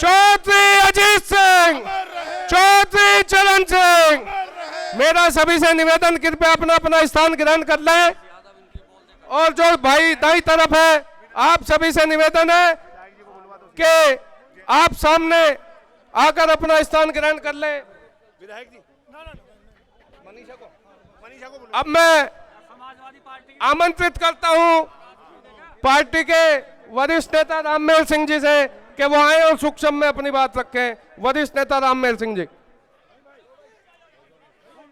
चौधरी अजीत सिंह, चौधरी चरण सिंह। मेरा सभी से निवेदन, कृपया अपना अपना स्थान ग्रहण कर लें। और जो भाई दाई तरफ है, आप सभी से निवेदन है कि आप सामने आकर अपना स्थान ग्रहण कर लें। विधायक जी, अब मैं आमंत्रित करता हूं पार्टी के वरिष्ठ नेता राममेल सिंह जी से कि वो आए और सूक्ष्म में अपनी बात रखें। वरिष्ठ नेता राममेल सिंह जी,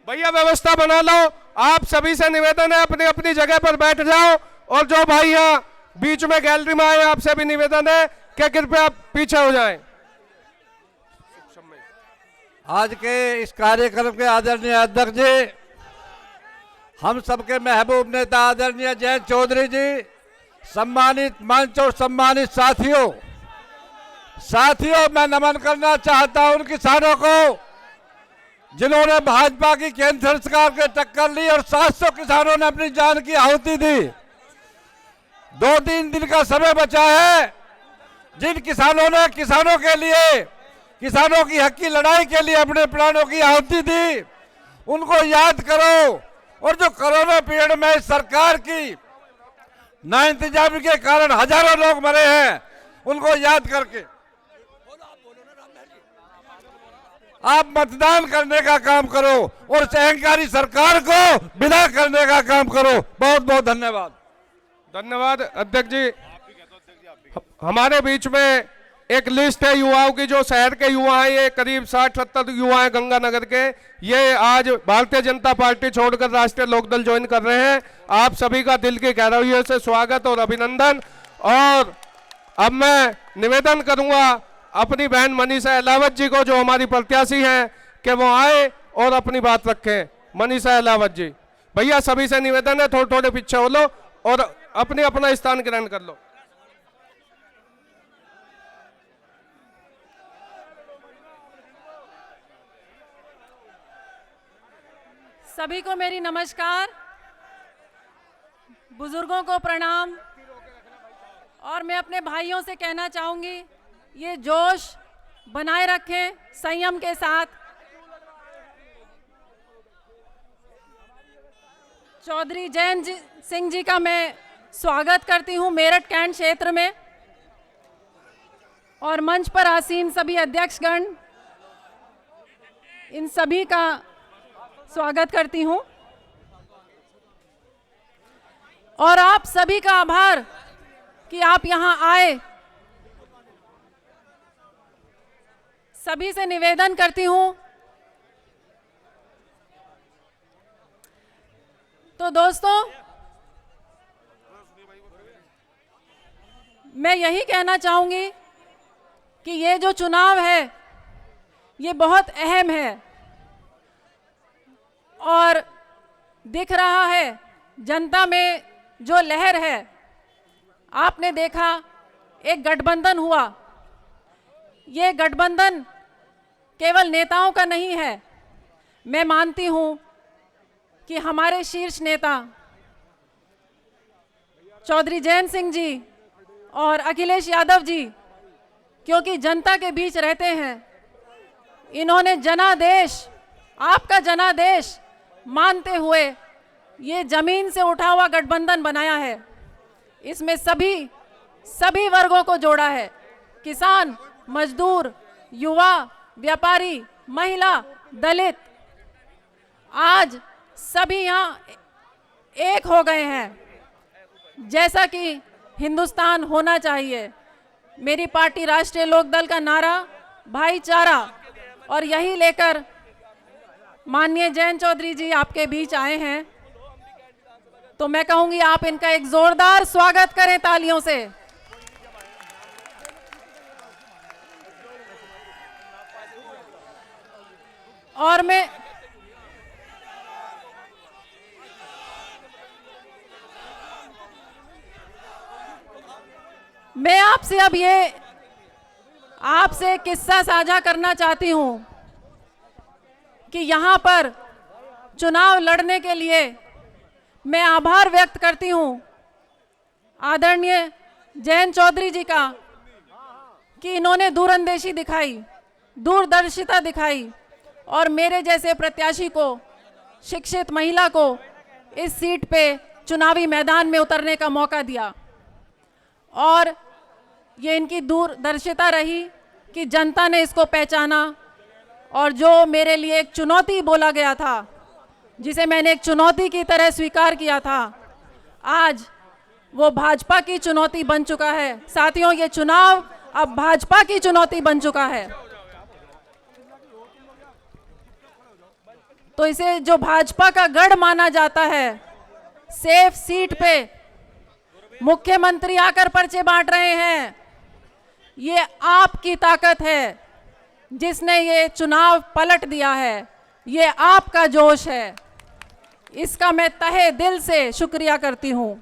भैया व्यवस्था बना लो। आप सभी से निवेदन है, अपनी अपनी जगह पर बैठ जाओ। और जो भाई यहाँ बीच में गैलरी में आए, आपसे भी निवेदन है कि कृपया पीछे हो जाएं। आज के इस कार्यक्रम के आदरणीय अध्यक्ष जी, हम सबके महबूब नेता आदरणीय जयंत चौधरी जी, सम्मानित मंच और सम्मानित साथियों, मैं नमन करना चाहता हूं उन किसानों को जिन्होंने भाजपा की केंद्र सरकार के टक्कर ली और 700 किसानों ने अपनी जान की आहुति दी। 2-3 दिन का समय बचा है। जिन किसानों ने किसानों के लिए, किसानों की हक की लड़ाई के लिए अपने प्राणों की आहुति दी, उनको याद करो। और जो कोरोना पीरियड में सरकार की नाइंतजामी के कारण हजारों लोग मरे हैं, उनको याद करके आप मतदान करने का काम करो और अहंकारी सरकार को विदा करने का काम करो। बहुत बहुत धन्यवाद। धन्यवाद अध्यक्ष जी। हमारे बीच में एक लिस्ट है युवाओं की, जो शहर के युवा हैं, ये करीब 60-70 युवा हैं गंगानगर के। ये आज भारतीय जनता पार्टी छोड़कर राष्ट्रीय लोकदल ज्वाइन कर रहे हैं। आप सभी का दिल की गहराइयों से स्वागत और अभिनंदन। और अब मैं निवेदन करूंगा अपनी बहन मनीषा अहलावत जी को, जो हमारी प्रत्याशी हैं, कि वो आए और अपनी बात रखें। मनीषा अहलावत जी, भैया सभी से निवेदन है, थोड़े थोड़े पीछे हो लो और अपने अपना स्थान ग्रहण कर लो। सभी को मेरी नमस्कार, बुजुर्गों को प्रणाम। और मैं अपने भाइयों से कहना चाहूंगी, ये जोश बनाए रखें संयम के साथ। चौधरी जयंत सिंह जी का मैं स्वागत करती हूं मेरठ कैंट क्षेत्र में, और मंच पर आसीन सभी अध्यक्षगण, इन सभी का स्वागत करती हूं। और आप सभी का आभार कि आप यहां आए। सभी से निवेदन करती हूं, तो दोस्तों मैं यही कहना चाहूंगी कि ये जो चुनाव है ये बहुत अहम है। और दिख रहा है जनता में जो लहर है, आपने देखा एक गठबंधन हुआ। ये गठबंधन केवल नेताओं का नहीं है। मैं मानती हूं कि हमारे शीर्ष नेता चौधरी जयंत सिंह जी और अखिलेश यादव जी, क्योंकि जनता के बीच रहते हैं, इन्होंने जनादेश, आपका जनादेश मानते हुए ये जमीन से उठा हुआ गठबंधन बनाया है। इसमें सभी वर्गों को जोड़ा है, किसान, मजदूर, युवा, व्यापारी, महिला, दलित। आज सभी यहाँ एक हो गए हैं, जैसा कि हिंदुस्तान होना चाहिए। मेरी पार्टी राष्ट्रीय लोकदल का नारा भाईचारा, और यही लेकर माननीय जयंत चौधरी जी आपके बीच आए हैं। तो मैं कहूंगी आप इनका एक जोरदार स्वागत करें तालियों से। और मैं आपसे अब ये आपसे किस्सा साझा करना चाहती हूं कि यहां पर चुनाव लड़ने के लिए मैं आभार व्यक्त करती हूं आदरणीय जयंत चौधरी जी का, कि इन्होंने दूरंदेशी दिखाई, दूरदर्शिता दिखाई और मेरे जैसे प्रत्याशी को, शिक्षित महिला को इस सीट पे चुनावी मैदान में उतरने का मौका दिया। और ये इनकी दूरदर्शिता रही कि जनता ने इसको पहचाना और जो मेरे लिए एक चुनौती बोला गया था, जिसे मैंने एक चुनौती की तरह स्वीकार किया था, आज वो भाजपा की चुनौती बन चुका है। साथियों, ये चुनाव अब भाजपा की चुनौती बन चुका है। तो इसे जो भाजपा का गढ़ माना जाता है, सेफ सीट पे मुख्यमंत्री आकर पर्चे बांट रहे हैं, ये आपकी ताकत है जिसने ये चुनाव पलट दिया है। ये आपका जोश है, इसका मैं तहे दिल से शुक्रिया करती हूं।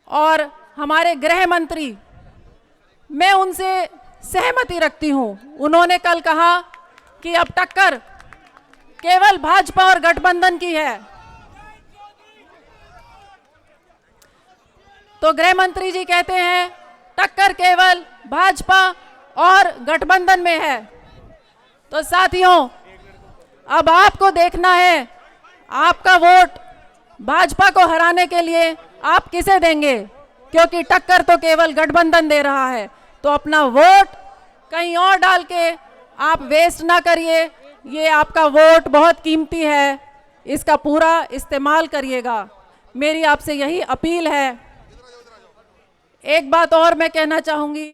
और हमारे गृह मंत्री, मैं उनसे सहमति रखती हूं। उन्होंने कल कहा कि अब टक्कर केवल भाजपा और गठबंधन की है। तो गृह मंत्री जी कहते हैं टक्कर केवल भाजपा और गठबंधन में है। तो साथियों, अब आपको देखना है आपका वोट भाजपा को हराने के लिए आप किसे देंगे, क्योंकि टक्कर तो केवल गठबंधन दे रहा है। तो अपना वोट कहीं और डाल के आप वेस्ट ना करिए। ये आपका वोट बहुत कीमती है, इसका पूरा इस्तेमाल करिएगा। मेरी आपसे यही अपील है। एक बात और मैं कहना चाहूंगी,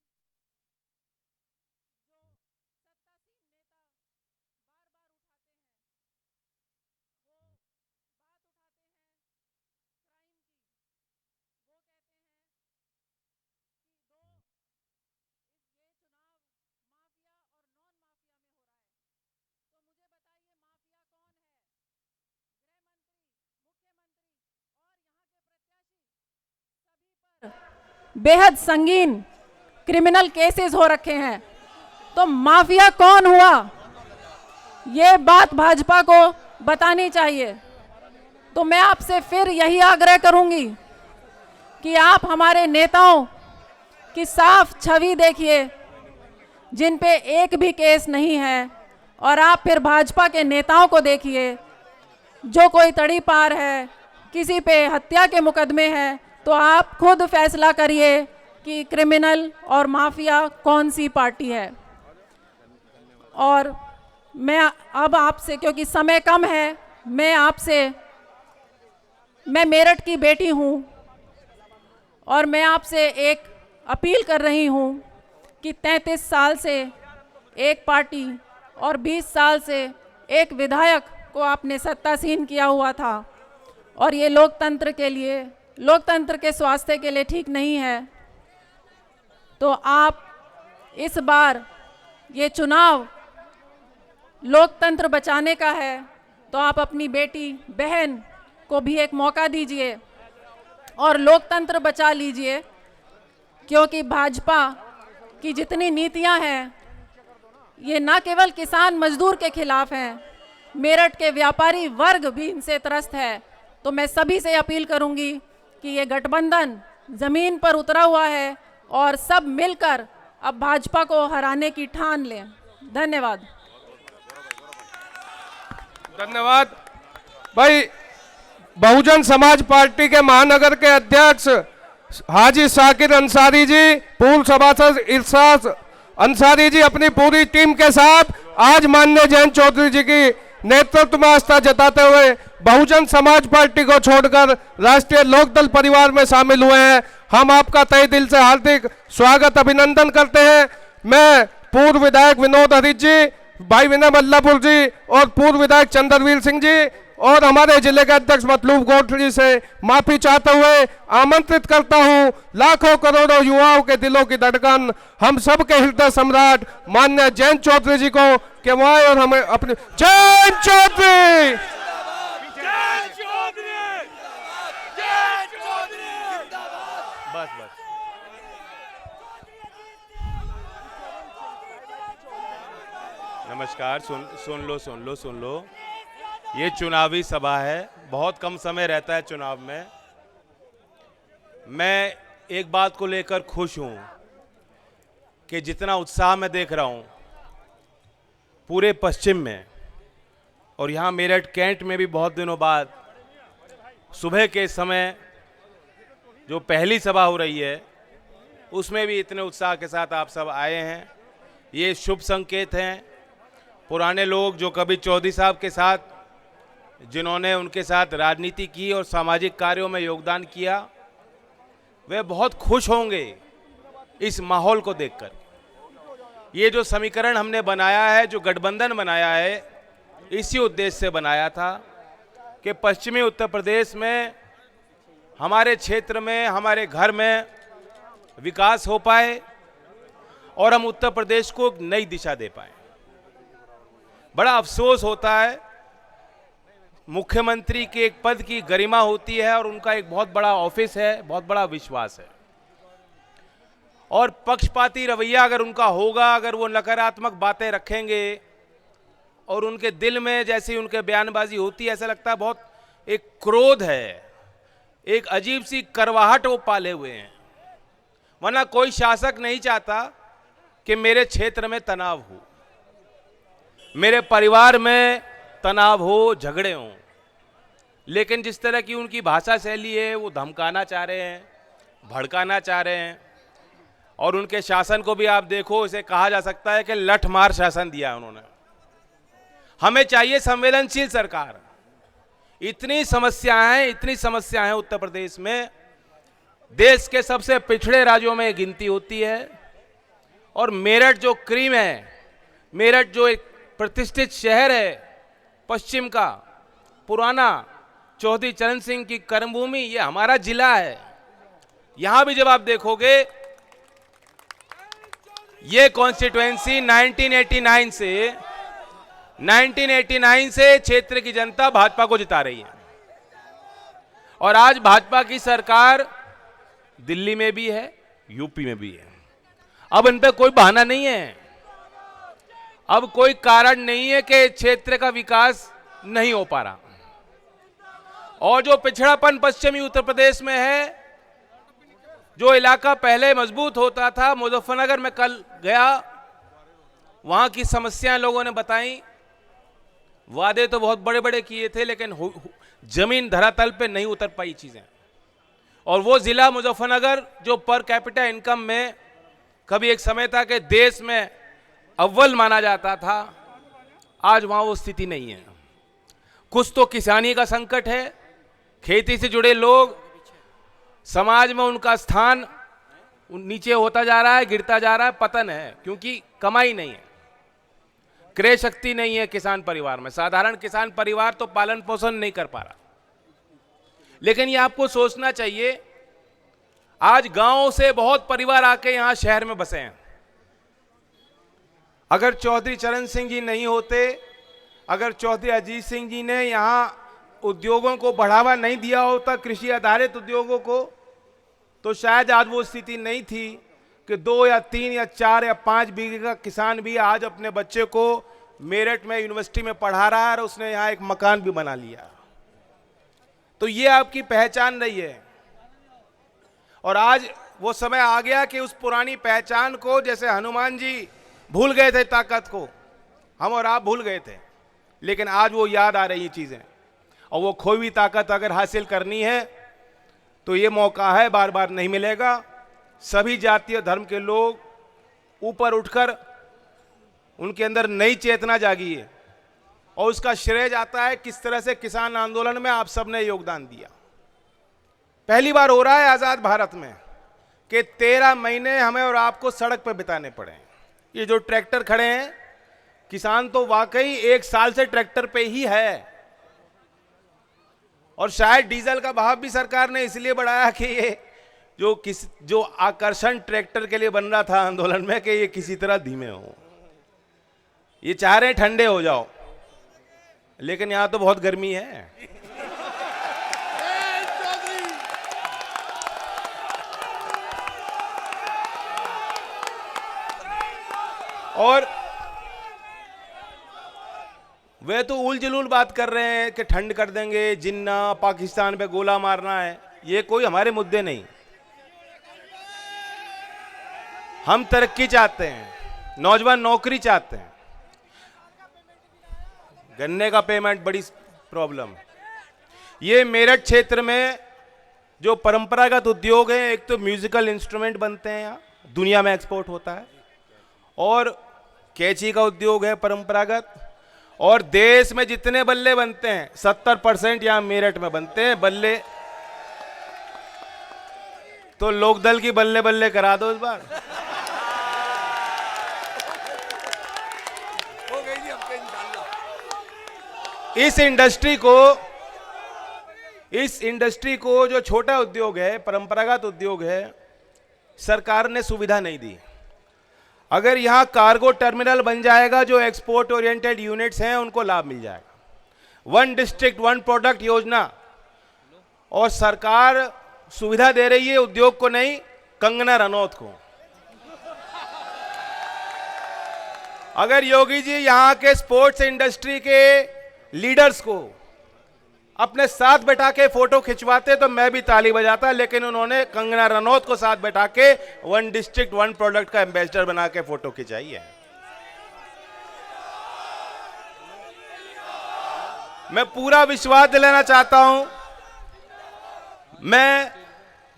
बेहद संगीन क्रिमिनल केसेस हो रखे हैं। तो माफिया कौन हुआ, ये बात भाजपा को बतानी चाहिए। तो मैं आपसे फिर यही आग्रह करूंगी कि आप हमारे नेताओं की साफ छवि देखिए, जिन पे एक भी केस नहीं है, और आप फिर भाजपा के नेताओं को देखिए, जो कोई तड़ी पार है, किसी पे हत्या के मुकदमे हैं, तो आप खुद फैसला करिए कि क्रिमिनल और माफिया कौन सी पार्टी है। और मैं अब आपसे, क्योंकि समय कम है, मैं मेरठ की बेटी हूँ और मैं आपसे एक अपील कर रही हूँ कि 33 साल से एक पार्टी और 20 साल से एक विधायक को आपने सत्तासीन किया हुआ था, और ये लोकतंत्र के लिए, लोकतंत्र के स्वास्थ्य के लिए ठीक नहीं है। तो आप इस बार ये चुनाव लोकतंत्र बचाने का है, तो आप अपनी बेटी बहन को भी एक मौका दीजिए और लोकतंत्र बचा लीजिए, क्योंकि भाजपा की जितनी नीतियां हैं ये ना केवल किसान मजदूर के खिलाफ हैं, मेरठ के व्यापारी वर्ग भी इनसे त्रस्त है। तो मैं सभी से अपील करूंगी कि ये गठबंधन जमीन पर उतरा हुआ है और सब मिलकर अब भाजपा को हराने की ठान लें। धन्यवाद। धन्यवाद भाई। बहुजन समाज पार्टी के महानगर के अध्यक्ष हाजी साकिर अंसारी जी, पूर्व सभासद इरशाद अंसारी जी अपनी पूरी टीम के साथ आज माननीय जयंत चौधरी जी की नेतृत्व में आस्था जताते हुए बहुजन समाज पार्टी को छोड़कर राष्ट्रीय लोकदल परिवार में शामिल हुए हैं। हम आपका तहे दिल से हार्दिक स्वागत अभिनंदन करते हैं। मैं पूर्व विधायक विनोद हरीश जी, भाई विनय बल्लापुर जी और पूर्व विधायक चंद्रवीर सिंह जी और हमारे जिले के अध्यक्ष मतलूब गोठ जी से माफी चाहते हुए आमंत्रित करता हूं लाखों करोड़ों युवाओं के दिलों की धड़कन, हम सब के हृदय सम्राट माननीय जयंत चौधरी जी को कि वह और हमें अपने जयंत चौधरी। नमस्कार। सुन लो ये चुनावी सभा है, बहुत कम समय रहता है चुनाव में। मैं एक बात को लेकर खुश हूं कि जितना उत्साह मैं देख रहा हूं पूरे पश्चिम में, और यहाँ मेरठ कैंट में भी बहुत दिनों बाद सुबह के समय जो पहली सभा हो रही है उसमें भी इतने उत्साह के साथ आप सब आए हैं, ये शुभ संकेत हैं। पुराने लोग जो कभी चौधरी साहब के साथ, जिन्होंने उनके साथ राजनीति की और सामाजिक कार्यों में योगदान किया, वे बहुत खुश होंगे इस माहौल को देखकर। ये जो समीकरण हमने बनाया है, जो गठबंधन बनाया है, इसी उद्देश्य से बनाया था कि पश्चिमी उत्तर प्रदेश में, हमारे क्षेत्र में, हमारे घर में विकास हो पाए और हम उत्तर प्रदेश को एक नई दिशा दे पाए। बड़ा अफसोस होता है, मुख्यमंत्री के एक पद की गरिमा होती है और उनका एक बहुत बड़ा ऑफिस है, बहुत बड़ा विश्वास है, और पक्षपाती रवैया अगर उनका होगा, अगर वो नकारात्मक बातें रखेंगे और उनके दिल में जैसी उनके बयानबाजी होती है, ऐसा लगता है बहुत एक क्रोध है, एक अजीब सी करवाहट वो पाले हुए हैं। वरना कोई शासक नहीं चाहता कि मेरे क्षेत्र में तनाव हो, मेरे परिवार में तनाव हो, झगड़े हों, लेकिन जिस तरह की उनकी भाषा शैली है, वो धमकाना चाह रहे हैं, भड़काना चाह रहे हैं। और उनके शासन को भी आप देखो, इसे कहा जा सकता है कि लठमार शासन दिया उन्होंने। हमें चाहिए संवेदनशील सरकार। इतनी समस्याएं हैं उत्तर प्रदेश में, देश के सबसे पिछड़े राज्यों में गिनती होती है, और मेरठ जो क्रीम है, मेरठ जो एक प्रतिष्ठित शहर है पश्चिम का, पुराना चौधरी चरण सिंह की कर्मभूमि, ये हमारा जिला है। यहां भी जब आप देखोगे, ये कॉन्स्टिट्यूएंसी 1989 से क्षेत्र की जनता भाजपा को जिता रही है, और आज भाजपा की सरकार दिल्ली में भी है, यूपी में भी है। अब इन पे कोई बहाना नहीं है, अब कोई कारण नहीं है कि क्षेत्र का विकास नहीं हो पा रहा। और जो पिछड़ापन पश्चिमी उत्तर प्रदेश में है, जो इलाका पहले मजबूत होता था, मुजफ्फरनगर में कल गया, वहां की समस्याएं लोगों ने बताई। वादे तो बहुत बड़े बड़े किए थे, लेकिन जमीन धरातल पे नहीं उतर पाई चीजें। और वो जिला मुजफ्फरनगर जो पर कैपिटा इनकम में कभी एक समय था कि देश में अव्वल माना जाता था, आज वहां वो स्थिति नहीं है। कुछ तो किसानी का संकट है, खेती से जुड़े लोग, समाज में उनका स्थान नीचे होता जा रहा है, गिरता जा रहा है, पतन है, क्योंकि कमाई नहीं है, क्रय शक्ति नहीं है किसान परिवार में। साधारण किसान परिवार तो पालन पोषण नहीं कर पा रहा। लेकिन ये आपको सोचना चाहिए, आज गांव से बहुत परिवार आके यहां शहर में बसे हैं। अगर चौधरी चरण सिंह जी नहीं होते, अगर चौधरी अजीत सिंह जी ने यहां उद्योगों को बढ़ावा नहीं दिया होता, कृषि आधारित उद्योगों को, तो शायद आज वो स्थिति नहीं थी कि 2 या 3 या 4 या 5 बीघे का किसान भी आज अपने बच्चे को मेरठ में यूनिवर्सिटी में पढ़ा रहा है और उसने यहाँ एक मकान भी बना लिया। तो ये आपकी पहचान रही है। और आज वो समय आ गया कि उस पुरानी पहचान को, जैसे हनुमान जी भूल गए थे ताकत को, हम और आप भूल गए थे, लेकिन आज वो याद आ रही चीजें। और वो खोई हुई ताकत अगर हासिल करनी है तो ये मौका है, बार बार नहीं मिलेगा। सभी जातीय धर्म के लोग ऊपर उठकर, उनके अंदर नई चेतना जागी है, और उसका श्रेय जाता है किस तरह से किसान आंदोलन में आप सबने योगदान दिया। पहली बार हो रहा है आजाद भारत में कि 13 महीने हमें और आपको सड़क पर बिताने पड़े। ये जो ट्रैक्टर खड़े हैं, किसान तो वाकई 1 साल से ट्रैक्टर पे ही है। और शायद डीजल का भाव भी सरकार ने इसलिए बढ़ाया कि ये जो आकर्षण ट्रैक्टर के लिए बन रहा था आंदोलन में, कि ये किसी तरह धीमे हो। ये चाह रहे हैं ठंडे हो जाओ, लेकिन यहां तो बहुत गर्मी है। और वे तो उल जुलूल बात कर रहे हैं कि ठंड कर देंगे, जिन्ना, पाकिस्तान पे गोला मारना है। ये कोई हमारे मुद्दे नहीं। हम तरक्की चाहते हैं, नौजवान नौकरी चाहते हैं। गन्ने का पेमेंट बड़ी प्रॉब्लम है। ये मेरठ क्षेत्र में जो परंपरागत उद्योग है, एक तो म्यूजिकल इंस्ट्रूमेंट बनते हैं, यहाँ दुनिया में एक्सपोर्ट होता है, और कैंची का उद्योग है परंपरागत, और देश में जितने बल्ले बनते हैं 70% यहाँ मेरठ में बनते हैं बल्ले। तो लोकदल की बल्ले बल्ले करा दो इस बार। इस इंडस्ट्री को जो छोटा उद्योग है, परंपरागत उद्योग है, सरकार ने सुविधा नहीं दी। अगर यहां कार्गो टर्मिनल बन जाएगा, जो एक्सपोर्ट ओरिएंटेड यूनिट्स हैं उनको लाभ मिल जाएगा। 1 डिस्ट्रिक्ट 1 प्रोडक्ट योजना, और सरकार सुविधा दे रही है उद्योग को नहीं, कंगना रनौत को। अगर योगी जी यहां के स्पोर्ट्स इंडस्ट्री के लीडर्स को अपने साथ बैठा के फोटो खिंचवाते तो मैं भी ताली बजाता, लेकिन उन्होंने कंगना रनौत को साथ बैठा के 1 डिस्ट्रिक्ट 1 प्रोडक्ट का एम्बेसडर बना के फोटो खिंचाई है। मैं पूरा विश्वास दिलाना चाहता हूं, मैं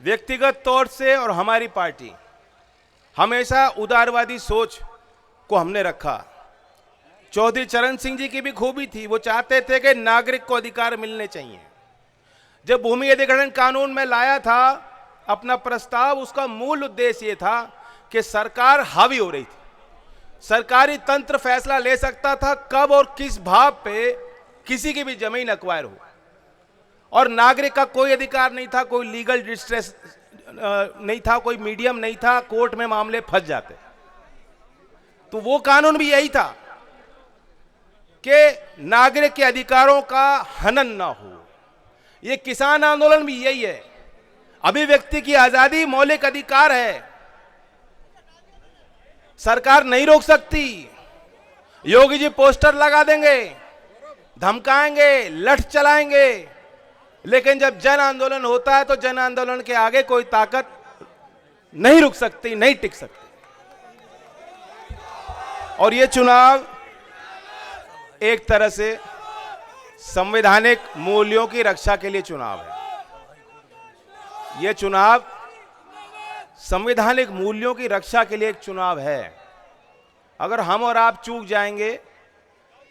व्यक्तिगत तौर से और हमारी पार्टी हमेशा उदारवादी सोच को हमने रखा। चौधरी चरण सिंह जी की भी खूबी थी, वो चाहते थे कि नागरिक को अधिकार मिलने चाहिए। जब भूमि अधिग्रहण कानून में लाया था अपना प्रस्ताव, उसका मूल उद्देश्य ये था कि सरकार हावी हो रही थी, सरकारी तंत्र फैसला ले सकता था कब और किस भाव पे किसी की भी जमीन एक्वायर हो, और नागरिक का कोई अधिकार नहीं था, कोई लीगल डिस्ट्रेस नहीं था, कोई मीडियम नहीं था, कोर्ट में मामले फंस जाते। तो वो कानून भी यही था कि नागरिक के अधिकारों का हनन ना हो। ये किसान आंदोलन भी यही है। अभिव्यक्ति की आजादी मौलिक अधिकार है, सरकार नहीं रोक सकती। योगी जी पोस्टर लगा देंगे, धमकाएंगे, लठ चलाएंगे, लेकिन जब जन आंदोलन होता है तो जन आंदोलन के आगे कोई ताकत नहीं रुक सकती, नहीं टिक सकती। और ये चुनाव एक तरह से संवैधानिक मूल्यों की रक्षा के लिए चुनाव है। ये चुनाव संवैधानिक मूल्यों की रक्षा के लिए एक चुनाव है। अगर हम और आप चूक जाएंगे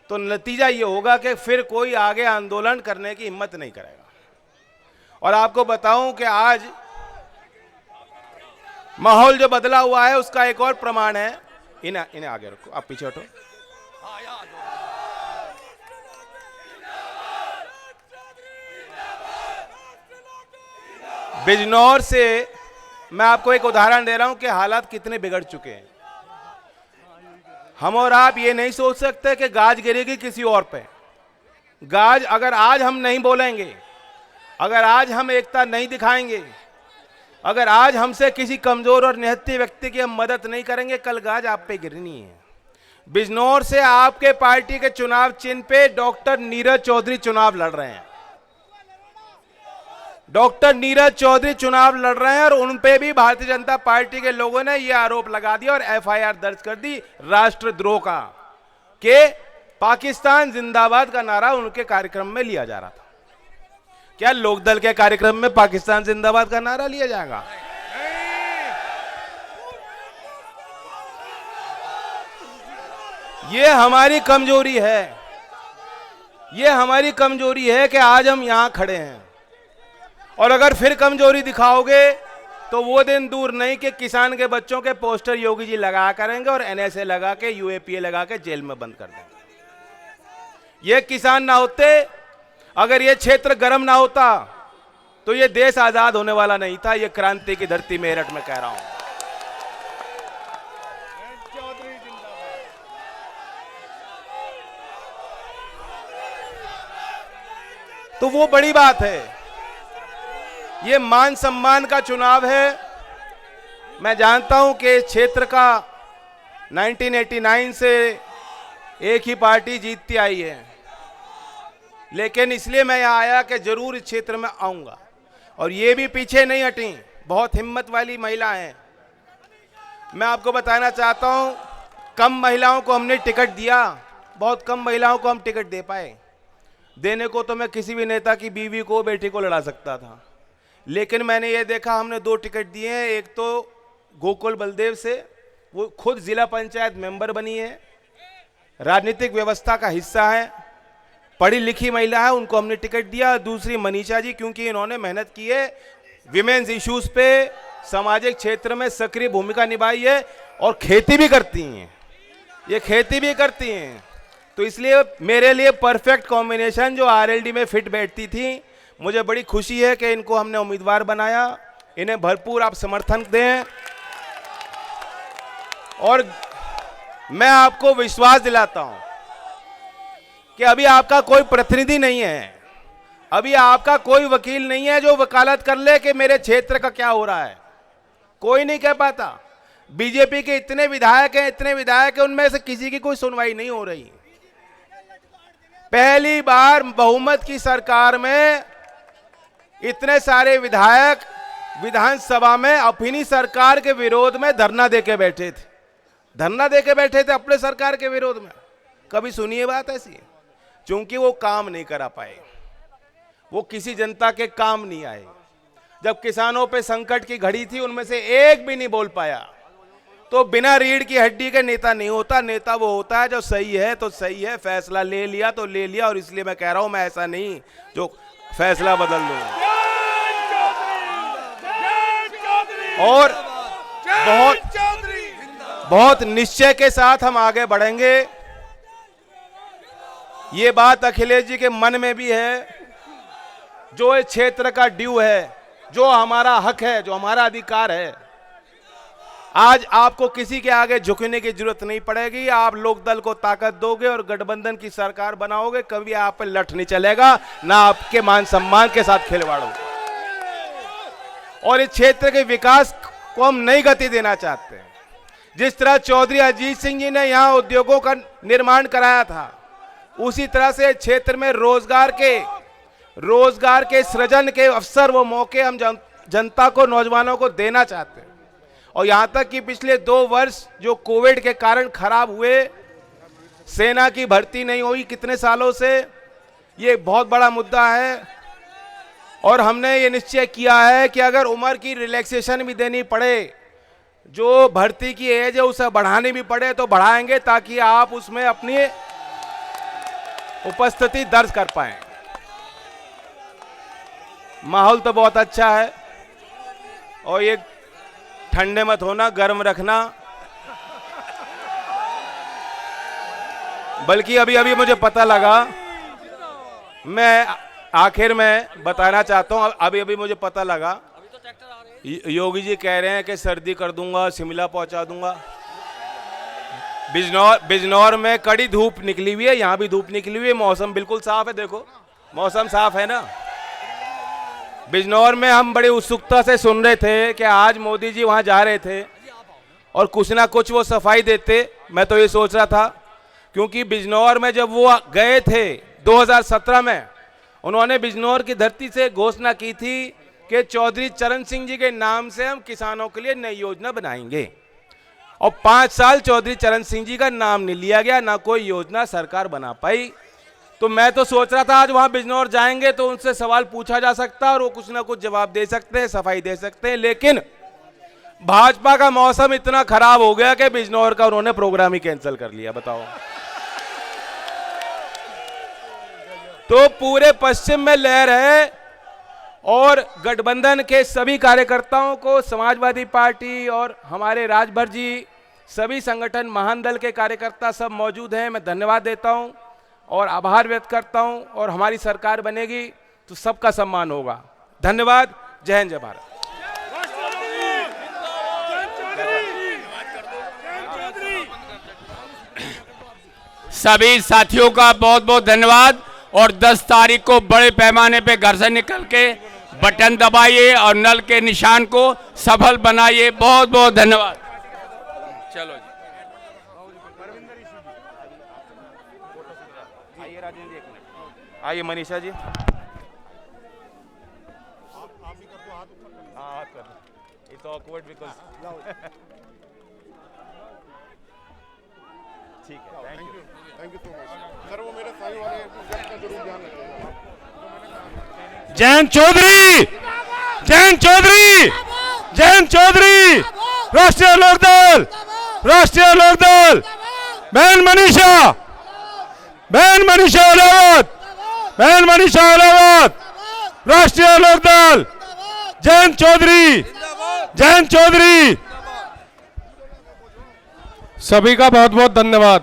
तो नतीजा ये होगा कि फिर कोई आगे आंदोलन करने की हिम्मत नहीं करेगा। और आपको बताऊं कि आज माहौल जो बदला हुआ है उसका एक और प्रमाण है। इन्हें आगे रखो, आप पीछे हटो। बिजनौर से मैं आपको एक उदाहरण दे रहा हूं कि हालात कितने बिगड़ चुके हैं। हम और आप ये नहीं सोच सकते कि गाज गिरेगी किसी और पे। गाज अगर आज हम नहीं बोलेंगे, अगर आज हम एकता नहीं दिखाएंगे, अगर आज हमसे किसी कमजोर और निहत्थे व्यक्ति की हम मदद नहीं करेंगे, कल गाज आप पे गिरनी है। बिजनौर से आपके पार्टी के चुनाव चिन्ह पे डॉक्टर नीरज चौधरी चुनाव लड़ रहे हैं। डॉक्टर नीरज चौधरी चुनाव लड़ रहे हैं और उन पे भी भारतीय जनता पार्टी के लोगों ने यह आरोप लगा दिया और एफआईआर दर्ज कर दी राष्ट्रद्रोह का, कि पाकिस्तान जिंदाबाद का नारा उनके कार्यक्रम में लिया जा रहा था। क्या लोकदल के कार्यक्रम में पाकिस्तान जिंदाबाद का नारा लिया जाएगा? यह हमारी कमजोरी है। यह हमारी कमजोरी है कि आज हम यहां खड़े हैं। और अगर फिर कमजोरी दिखाओगे तो वो दिन दूर नहीं कि किसान के बच्चों के पोस्टर योगी जी लगा करेंगे और एनएसए लगा के, यूएपीए लगा के जेल में बंद कर देंगे। ये किसान ना होते, अगर ये क्षेत्र गर्म ना होता तो ये देश आजाद होने वाला नहीं था। ये क्रांति की धरती मेरठ में कह रहा हूं। तो वो बड़ी बात है। ये मान सम्मान का चुनाव है। मैं जानता हूं कि इस क्षेत्र का 1989 से एक ही पार्टी जीतती आई है, लेकिन इसलिए मैं यहाँ आया कि जरूर इस क्षेत्र में आऊंगा। और ये भी पीछे नहीं हटी, बहुत हिम्मत वाली महिला हैं। मैं आपको बताना चाहता हूं, कम महिलाओं को हमने टिकट दिया, बहुत कम महिलाओं को हम टिकट दे पाए। देने को तो मैं किसी भी नेता की बीवी को, बेटी को लड़ा सकता था, लेकिन मैंने ये देखा, हमने 2 टिकट दिए हैं। एक तो गोकुल बलदेव से, वो खुद जिला पंचायत मेंबर बनी है, राजनीतिक व्यवस्था का हिस्सा है, पढ़ी लिखी महिला है, उनको हमने टिकट दिया। दूसरी मनीषा जी, क्योंकि इन्होंने मेहनत की है, विमेन्स इश्यूज पे सामाजिक क्षेत्र में सक्रिय भूमिका निभाई है और खेती भी करती हैं, ये खेती भी करती हैं। तो इसलिए मेरे लिए परफेक्ट कॉम्बिनेशन जो आरएलडी में फिट बैठती थी। मुझे बड़ी खुशी है कि इनको हमने उम्मीदवार बनाया, इन्हें भरपूर आप समर्थन दें। और मैं आपको विश्वास दिलाता हूं कि अभी आपका कोई प्रतिनिधि नहीं है, अभी आपका कोई वकील नहीं है जो वकालत कर ले कि मेरे क्षेत्र का क्या हो रहा है, कोई नहीं कह पाता। बीजेपी के इतने विधायक हैं, उनमें से किसी की कोई सुनवाई नहीं हो रही। पहली बार बहुमत की सरकार में इतने सारे विधायक विधानसभा में अपनी सरकार के विरोध में धरना देके बैठे थे, अपने सरकार के विरोध में। कभी सुनिए बात ऐसी? क्योंकि वो काम नहीं करा पाए, वो किसी जनता के काम नहीं आए। जब किसानों पे संकट की घड़ी थी, उनमें से एक भी नहीं बोल पाया। तो बिना रीढ़ की हड्डी के नेता नहीं होता, नेता वो होता है जो सही है तो सही है, फैसला ले लिया तो ले लिया। और इसलिए मैं कह रहा हूं, मैं ऐसा नहीं जो फैसला बदल दूं, और बहुत निश्चय के साथ हम आगे बढ़ेंगे। ये बात अखिलेश जी के मन में भी है, जो इस क्षेत्र का ड्यू है, जो हमारा हक है, जो हमारा अधिकार है, आज आपको किसी के आगे झुकने की जरूरत नहीं पड़ेगी। आप लोक दल को ताकत दोगे और गठबंधन की सरकार बनाओगे, कभी आप पे लठ नहीं चलेगा, ना आपके मान सम्मान के साथ खिलवाड़ होगा। और इस क्षेत्र के विकास को हम नई गति देना चाहते हैं। जिस तरह चौधरी अजीत सिंह जी ने यहाँ उद्योगों का निर्माण कराया था, उसी तरह से क्षेत्र में रोजगार के सृजन के अवसर, वो मौके हम जनता को, नौजवानों को देना चाहते हैं। और यहां तक कि पिछले 2 वर्ष जो कोविड के कारण खराब हुए, सेना की भर्ती नहीं हुई कितने सालों से, ये बहुत बड़ा मुद्दा है। और हमने ये निश्चय किया है कि अगर उम्र की रिलैक्सेशन भी देनी पड़े, जो भर्ती की एज है उसे बढ़ानी भी पड़े तो बढ़ाएंगे, ताकि आप उसमें अपनी उपस्थिति दर्ज कर पाएं। माहौल तो बहुत अच्छा है, और ये ठंडे मत होना, गर्म रखना। बल्कि अभी मुझे पता लगा, मैं आखिर में बताना चाहता हूं, अभी मुझे पता लगा, योगी जी कह रहे हैं कि सर्दी कर दूंगा, शिमला पहुंचा दूंगा। बिजनौर में कड़ी धूप निकली हुई है, यहां भी धूप निकली हुई है, मौसम बिल्कुल साफ है। देखो मौसम साफ है ना। बिजनौर में हम बड़ी उत्सुकता से सुन रहे थे कि आज मोदी जी वहां जा रहे थे और कुछ ना कुछ वो सफाई देते। मैं तो ये सोच रहा था, क्योंकि बिजनौर में जब वो गए थे 2017 में, उन्होंने बिजनौर की धरती से घोषणा की थी कि चौधरी चरण सिंह जी के नाम से हम किसानों के लिए नई योजना बनाएंगे। और 5 साल चौधरी चरण सिंह जी का नाम नहीं लिया गया, ना कोई योजना सरकार बना पाई। तो मैं तो सोच रहा था आज वहां बिजनौर जाएंगे तो उनसे सवाल पूछा जा सकता है और वो कुछ ना कुछ जवाब दे सकते हैं, सफाई दे सकते हैं। लेकिन भाजपा का मौसम इतना खराब हो गया कि बिजनौर का उन्होंने प्रोग्राम ही कैंसिल कर लिया। बताओ। तो पूरे पश्चिम में लहर है, और गठबंधन के सभी कार्यकर्ताओं को, समाजवादी पार्टी और हमारे राजभर जी, सभी संगठन महान दल के कार्यकर्ता सब मौजूद हैं। मैं धन्यवाद देता हूं और आभार व्यक्त करता हूं। और हमारी सरकार बनेगी तो सबका सम्मान होगा। धन्यवाद। जय हिंद, जय भारत। सभी साथियों का बहुत बहुत धन्यवाद। और 10 तारीख को बड़े पैमाने पे घर से निकल के बटन दबाइए और नल के निशान को सफल बनाइए। बहुत बहुत धन्यवाद। चलो जी। आइए राजेंद्र जी, एक मिनट आइए। मनीषा जी, हाथ कर दो। It's awkward because thank you so much sir. वो मेरे साई वाले का जरूर ध्यान रखिएगा। जयंत चौधरी, जयंत चौधरी, जयंत चौधरी, राष्ट्रीय लोकदल, राष्ट्रीय लोकदल, बहन मनीषा, बहन मनीषा अहलावत, बहन मनीषा अहलावत, राष्ट्रीय लोकदल, जयंत चौधरी, जयंत चौधरी। सभी का बहुत बहुत धन्यवाद।